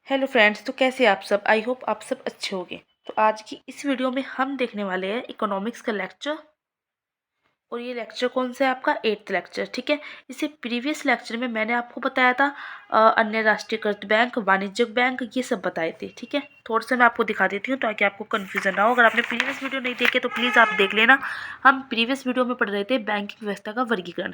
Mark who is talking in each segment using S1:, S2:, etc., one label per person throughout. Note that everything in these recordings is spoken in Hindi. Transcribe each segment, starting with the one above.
S1: हेलो फ्रेंड्स, तो कैसे आप सब। आई होप आप सब अच्छे होंगे। तो आज की इस वीडियो में हम देखने वाले हैं इकोनॉमिक्स का लेक्चर। और ये लेक्चर कौन सा है? आपका 8th लेक्चर। ठीक है। इससे प्रीवियस लेक्चर में मैंने आपको बताया था अन्य राष्ट्रीयकृत बैंक, वाणिज्यिक बैंक, ये सब बताए थे। ठीक है। थोड़ा सा मैं आपको दिखा देती हूँ ताकि आपको कन्फ्यूजन ना हो। अगर आपने प्रीवियस वीडियो नहीं देखे तो प्लीज़ आप देख लेना। हम प्रीवियस वीडियो में पढ़ रहे थे बैंकिंग व्यवस्था का वर्गीकरण।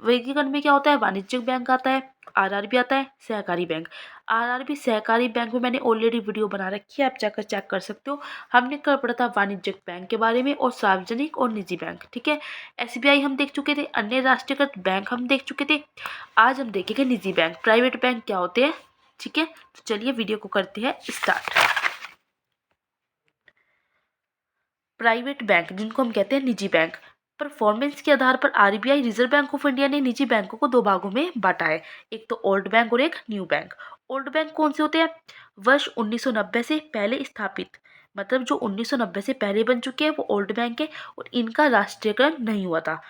S1: वर्गीकरण में क्या होता है? वाणिज्यिक बैंक आता है, आरआरबी आता है, सहकारी बैंक। आरआरबी सहकारी बैंक में मैंने ऑलरेडी वीडियो बना रखी है, आप जाकर चेक कर सकते हो। हमने कल पढ़ा था वाणिज्यिक बैंक के बारे में और सार्वजनिक और निजी बैंक। ठीक है। एसबीआई हम देख चुके थे, अन्य राष्ट्रीयकृत बैंक हम देख चुके थे। आज हम देखेंगे निजी बैंक, प्राइवेट बैंक क्या होते हैं। ठीक है। तो चलिए वीडियो को करते हैं स्टार्ट। प्राइवेट बैंक, जिनको हम कहते हैं निजी बैंक। परफॉर्मेंस के आधार पर RBI, reserve bank of India ने निजी बैंकों को दो भागों में बांटा है। एक तो ओल्ड बैंक और एक न्यू बैंक। ओल्ड बैंक कौन से होते हैं? वर्ष 1990 से पहले स्थापित, मतलब जो 1990 से पहले बन चुके हैं वो ओल्ड बैंक है और इनका राष्ट्रीयकरण नहीं हुआ था।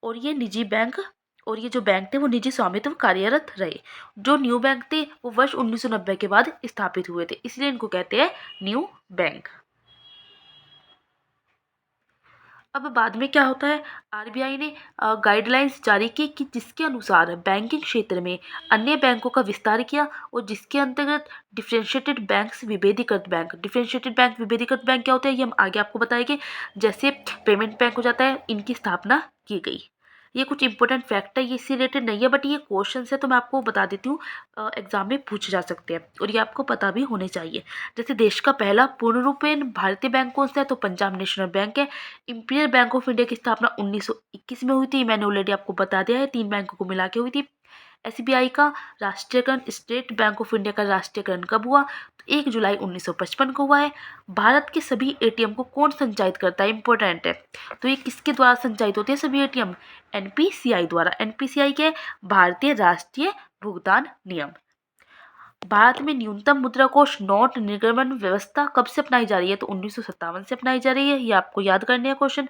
S1: और ये निजी बैंक, और ये जो बैंक थे वो निजी स्वामित्व कार्यरत रहे। जो न्यू बैंक थे वो वर्ष 1990 के बाद स्थापित हुए थे, इसलिए इनको कहते हैं न्यू बैंक। अब बाद में क्या होता है? आरबीआई ने गाइडलाइंस जारी की कि जिसके अनुसार बैंकिंग क्षेत्र में अन्य बैंकों का विस्तार किया और जिसके अंतर्गत डिफरेंशिएटेड बैंक्स, विभेदीकृत बैंक। डिफरेंशिएटेड बैंक, विभेदीकृत बैंक क्या होते हैं ये हम आगे आपको बताएंगे। जैसे पेमेंट बैंक हो जाता है, इनकी स्थापना की गई। ये कुछ इंपॉर्टेंट फैक्ट है, ये इससे रिलेटेड नहीं है बट ये क्वेश्चन है तो मैं आपको बता देती हूँ। एग्जाम में पूछे जा सकते हैं और ये आपको पता भी होने चाहिए। जैसे देश का पहला पूर्ण रूपेण भारतीय बैंक कौन सा है? तो पंजाब नेशनल बैंक है। इंपीरियल बैंक ऑफ इंडिया की स्थापना 1921 में हुई थी, मैंने ऑलरेडी आपको बता दिया है, 3 बैंकों को मिला के हुई थी। एसबीआई का राष्ट्रीयकरण, स्टेट बैंक ऑफ इंडिया का राष्ट्रीयकरण कब हुआ? तो 1 जुलाई 1955 को हुआ है। भारत के सभी एटीएम को कौन संचालित करता है? इंपॉर्टेंट है। तो ये किसके द्वारा संचालित होते हैं सभी एटीएम? एनपीसीआई द्वारा। एनपीसीआई के भारतीय राष्ट्रीय भुगतान नियम। भारत में न्यूनतम मुद्रा कोष नोट निर्गमन व्यवस्था कब से अपनाई जा रही है? तो 1957 से अपनाई जा रही है, ये आपको याद करने का क्वेश्चन।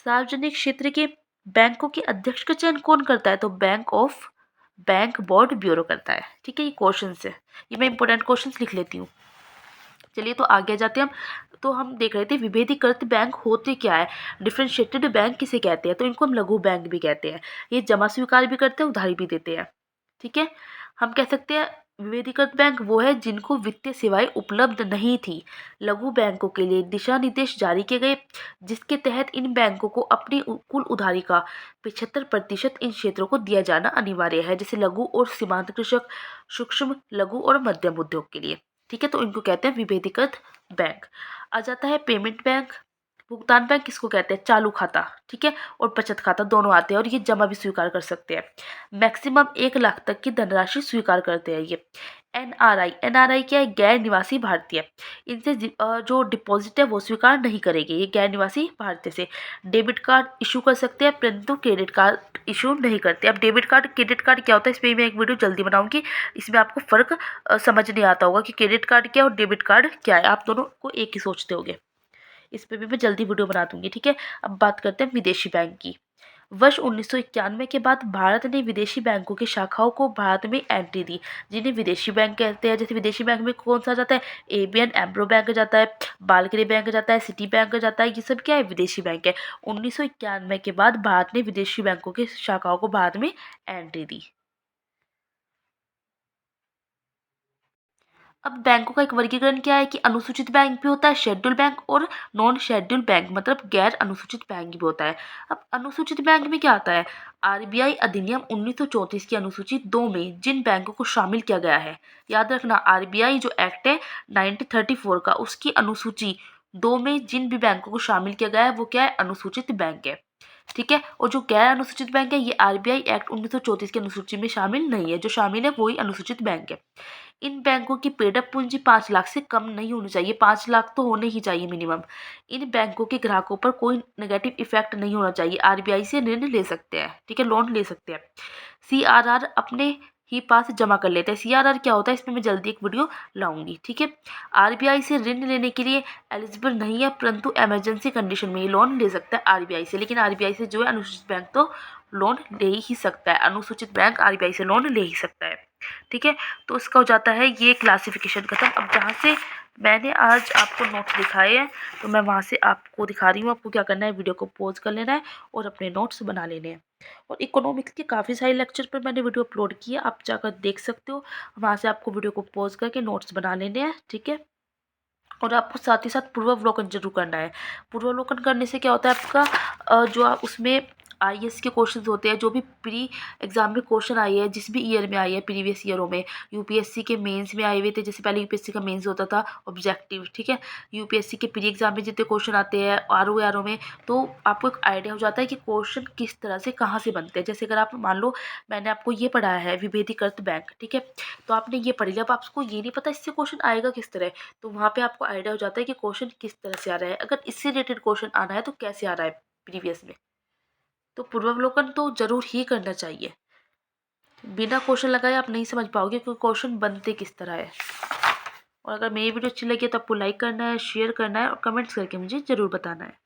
S1: सार्वजनिक क्षेत्र के बैंकों के अध्यक्ष का चयन कौन करता है? तो बैंक बोर्ड ब्यूरो करता है। ठीक है, ये क्वेश्चन है, ये मैं इंपॉर्टेंट क्वेश्चन लिख लेती हूँ। चलिए तो आगे जाते हैं हम। तो हम देख रहे थे विभेदीकृत बैंक होते क्या है। डिफरेंशिएटेड बैंक किसे कहते हैं? तो इनको हम लघु बैंक भी कहते हैं। ये जमा स्वीकार भी करते हैं, उधारी भी देते हैं। ठीक है। हम कह सकते हैं विभेदीकृत बैंक वो है जिनको वित्तीय सेवाएं उपलब्ध नहीं थी। लघु बैंकों के लिए दिशा निर्देश जारी किए गए जिसके तहत इन बैंकों को अपनी कुल उधारी का 75% इन क्षेत्रों को दिया जाना अनिवार्य है, जैसे लघु और सीमांत कृषक, सूक्ष्म लघु और मध्यम उद्योग के लिए। ठीक है। तो इनको कहते हैं विभेदीकृत बैंक। आ जाता है पेमेंट बैंक। भुगतान बैंक किसको कहते हैं? चालू खाता। ठीक है। और बचत खाता दोनों आते हैं और ये जमा भी स्वीकार कर सकते हैं। मैक्सिमम 1 लाख तक की धनराशि स्वीकार करते हैं ये। एनआरआई, एनआरआई क्या है? गैर निवासी भारतीय। इनसे जो डिपॉजिट है वो स्वीकार नहीं करेंगे ये गैर निवासी भारतीय से। डेबिट कार्ड इशू कर सकते हैं परंतु क्रेडिट कार्ड इशू नहीं करते। अब डेबिट कार्ड, क्रेडिट कार्ड क्या होता है, इस पर मैं एक वीडियो जल्दी बनाऊंगी। इसमें आपको फर्क समझ नहीं आता होगा कि क्रेडिट कार्ड क्या है और डेबिट कार्ड क्या है, आप दोनों को एक ही सोचते होगे। इस पे भी मैं जल्दी वीडियो बना दूंगी। ठीक है। अब बात करते हैं विदेशी बैंक की। वर्ष 1991 के बाद भारत ने विदेशी बैंकों की शाखाओं को भारत में एंट्री दी, जिन्हें विदेशी बैंक कहते हैं। जैसे विदेशी बैंक में कौन सा जाता है? एबीएन एम्ब्रो बैंक जाता है, बालकनी बैंक जाता है, सिटी बैंक जाता है, ये सब क्या है? विदेशी बैंक है। 1991 के बाद भारत ने विदेशी बैंकों की शाखाओं को भारत में एंट्री दी। अब बैंकों का एक वर्गीकरण क्या है कि अनुसूचित बैंक भी होता है, शेड्यूल बैंक, और नॉन शेड्यूल बैंक मतलब गैर अनुसूचित बैंक भी होता है। अब अनुसूचित बैंक में क्या आता है? आरबीआई अधिनियम 1934 की अनुसूची 2 में जिन बैंकों को शामिल किया गया है, याद रखना आरबीआई जो एक्ट है 1934 का, उसकी अनुसूची 2 में जिन भी बैंकों को शामिल किया गया है वो क्या है? अनुसूचित बैंक है। ठीक है। और जो गैर अनुसूचित बैंक है ये आरबीआई एक्ट 1934 की अनुसूची में शामिल नहीं है, जो शामिल है वही अनुसूचित बैंक है। इन बैंकों की पेडअप पूंजी 5 लाख से कम नहीं होनी चाहिए, 5 लाख तो होने ही चाहिए मिनिमम। इन बैंकों के ग्राहकों पर कोई नेगेटिव इफेक्ट नहीं होना चाहिए, आरबीआई से ऋण ले सकते हैं। ठीक है, लोन ले सकते हैं। सीआरआर अपने ही पास जमा कर लेते हैं। सीआरआर क्या होता है, इस पर मैं जल्दी एक वीडियो लाऊंगी। ठीक है। आरबीआई से ऋण लेने के लिए एलिजिबल नहीं है परंतु इमरजेंसी कंडीशन में ये लोन ले सकता है आरबीआई से, लेकिन आरबीआई से जो है अनुसूचित बैंक तो लोन ले ही सकता है, अनुसूचित बैंक आरबीआई से लोन ले ही सकता है। ठीक है, तो उसका हो जाता है ये क्लासिफिकेशन खत्म। अब जहाँ से मैंने आज आपको नोट्स दिखाए हैं तो मैं वहाँ से आपको दिखा रही हूँ। आपको क्या करना है, वीडियो को पॉज कर लेना है और अपने नोट्स बना लेने हैं। और इकोनॉमिक्स के काफ़ी सारे लेक्चर पर मैंने वीडियो अपलोड की है, आप जाकर देख सकते हो। वहाँ से आपको वीडियो को पॉज करके नोट्स बना लेने हैं। ठीक है, और आपको साथ ही साथ पूर्वावलोकन जरूर करना है। पूर्वावलोकन करने से क्या होता है, आपका जो आप उसमें आईएएस के क्वेश्चंस होते हैं, जो भी प्री एग्जाम में क्वेश्चन आए हैं, जिस भी ईयर में आए हैं, प्रीवियस ईयरों में यूपीएससी के मेंस में आए हुए थे। जैसे पहले यूपीएससी का मेंस होता था ऑब्जेक्टिव, ठीक है, यूपीएससी के प्री एग्जाम में जितने क्वेश्चन आते हैं आरओ में, तो आपको एक आइडिया हो जाता है कि क्वेश्चन किस तरह से कहाँ से बनते हैं। जैसे अगर आप मान लो मैंने आपको ये पढ़ाया है विभेदीकृत बैंक, ठीक है, तो आपने ये पढ़ लिया, अब आपको ये नहीं पता इससे क्वेश्चन आएगा किस तरह, तो वहाँ पे आपको आइडिया हो जाता है कि क्वेश्चन किस तरह से आ रहा है, अगर इससे रिलेटेड क्वेश्चन आना है तो कैसे आ रहा है प्रीवियस में। तो पूर्वावलोकन तो जरूर ही करना चाहिए। बिना क्वेश्चन लगाए आप नहीं समझ पाओगे कि क्वेश्चन बनते किस तरह है। और अगर मेरी वीडियो अच्छी लगी तो आपको लाइक करना है, शेयर करना है और कमेंट्स करके मुझे ज़रूर बताना है।